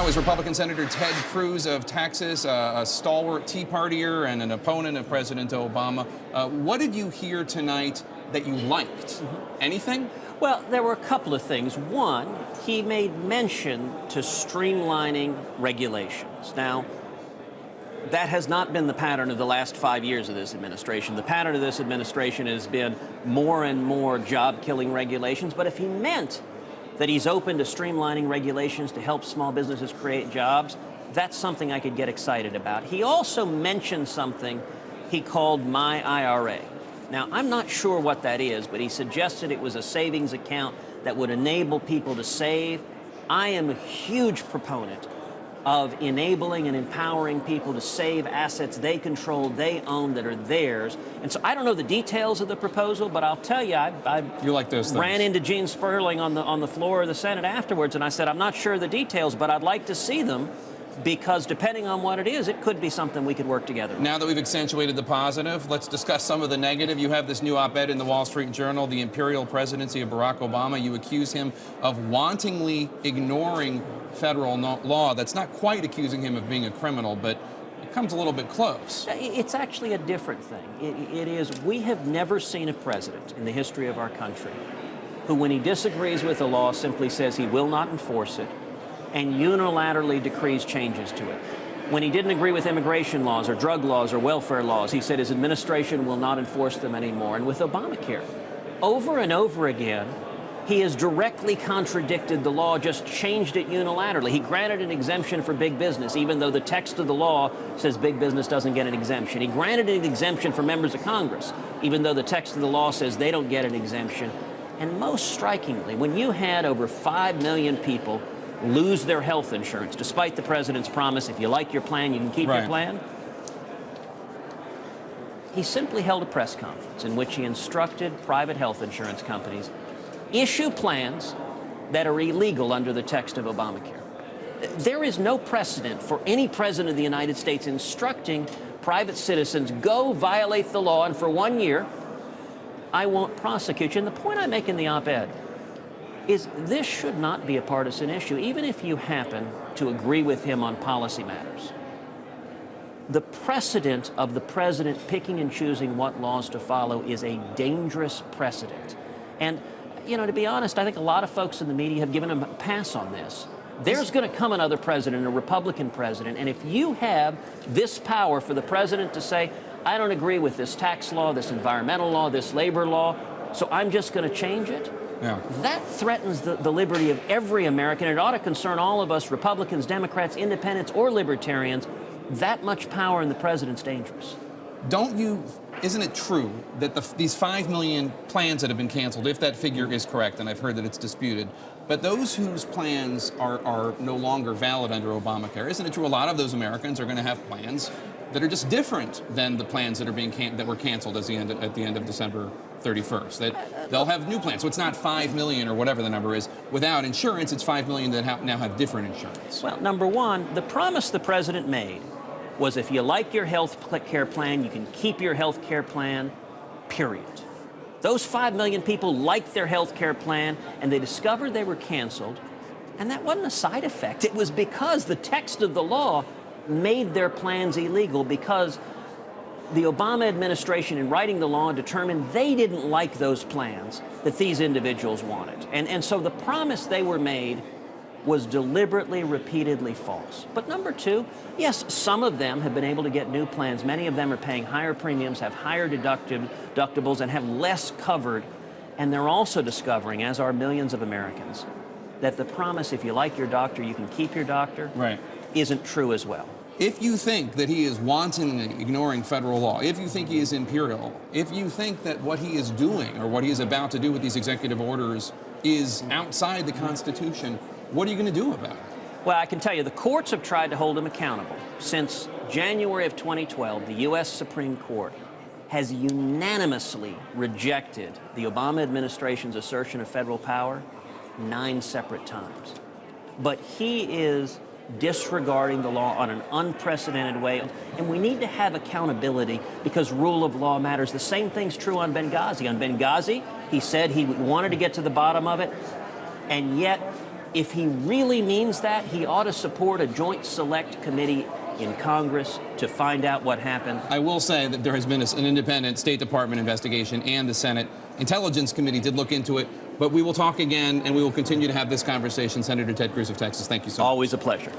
now is Republican Senator Ted Cruz of Texas, a stalwart Tea Partier and an opponent of President Obama. What did you hear tonight that you liked? Anything? Well, there were a couple of things. One, he made mention to streamlining regulations. Now, that has not been the pattern of the last 5 years of this administration. The pattern of this administration has been more and more job-killing regulations. But if he meant that he's open to streamlining regulations to help small businesses create jobs, that's something I could get excited about. He also mentioned something he called My IRA. Now, I'm not sure what that is, but he suggested it was a savings account that would enable people to save. I am a huge proponent of enabling and empowering people to save assets they control, they own, that are theirs. And so I don't know the details of the proposal, but I'll tell you, You like those things. ran into Gene Sperling on the floor of the Senate afterwards, and I said, I'm not sure of the details, but I'd like to see them, because depending on what it is, it could be something we could work together on. Now that we've accentuated the positive, let's discuss some of the negative. You have this new op-ed in the Wall Street Journal, The Imperial Presidency of Barack Obama. You accuse him of wantonly ignoring federal law. That's not quite accusing him of being a criminal, but it comes a little bit close. It's actually a different thing. It is, we have never seen a president in the history of our country who, when he disagrees with a law, simply says he will not enforce it and unilaterally decrees changes to it. When he didn't agree with immigration laws or drug laws or welfare laws, he said his administration will not enforce them anymore. And with Obamacare, over and over again, he has directly contradicted the law, just changed it unilaterally. He granted an exemption for big business, even though the text of the law says big business doesn't get an exemption. He granted an exemption for members of Congress, even though the text of the law says they don't get an exemption. And most strikingly, when you had over 5 million people lose their health insurance, despite the president's promise, if you like your plan, you can keep your plan, he simply held a press conference in which he instructed private health insurance companies issue plans that are illegal under the text of Obamacare. There is no precedent for any president of the United States instructing private citizens, go violate the law, and for 1 year, I won't prosecute you. And the point I make in the op-ed is this should not be a partisan issue, even if you happen to agree with him on policy matters. The precedent of the president picking and choosing what laws to follow is a dangerous precedent. And, you know, to be honest, I think a lot of folks in the media have given him a pass on this. There's going to come another president, a Republican president, and if you have this power for the president to say, I don't agree with this tax law, this environmental law, this labor law, so I'm just going to change it, that threatens the liberty of every American. It ought to concern all of us, Republicans, Democrats, independents, or libertarians. That much power in the president's dangerous. Isn't it true that these 5 million plans that have been canceled, if that figure is correct, and I've heard that it's disputed, but those whose plans are no longer valid under Obamacare, isn't it true a lot of those Americans are going to have plans that are just different than the plans that are that were canceled at the end of December 31st? That they'll have new plans. So it's not 5 million or whatever the number is. Without insurance, it's 5 million that now have different insurance. Well, number one, the promise the president made was if you like your health care plan, you can keep your health care plan, period. Those 5 million people liked their health care plan, and they discovered they were canceled, and that wasn't a side effect. It was because the text of the law made their plans illegal, because the Obama administration, in writing the law, determined they didn't like those plans that these individuals wanted. And so the promise they were made was deliberately, repeatedly false. But number two, yes, some of them have been able to get new plans. Many of them are paying higher premiums, have higher deductibles, and have less covered. And they're also discovering, as are millions of Americans, that the promise, if you like your doctor, you can keep your doctor, isn't true as well. If you think that he is wantonly ignoring federal law, if you think he is imperial, if you think that what he is doing or what he is about to do with these executive orders is outside the Constitution, what are you going to do about it? Well, I can tell you, the courts have tried to hold him accountable. Since January of 2012, the U.S. Supreme Court has unanimously rejected the Obama administration's assertion of federal power 9 separate times. But he is disregarding the law on an unprecedented way, and we need to have accountability because rule of law matters. The same thing's true on Benghazi. On Benghazi, he said he wanted to get to the bottom of it, and yet if he really means that, he ought to support a joint select committee in Congress to find out what happened. I will say that there has been an independent State Department investigation, and the Senate Intelligence Committee did look into it. But we will talk again, and we will continue to have this conversation. Senator Ted Cruz of Texas, thank you so much. Always a pleasure.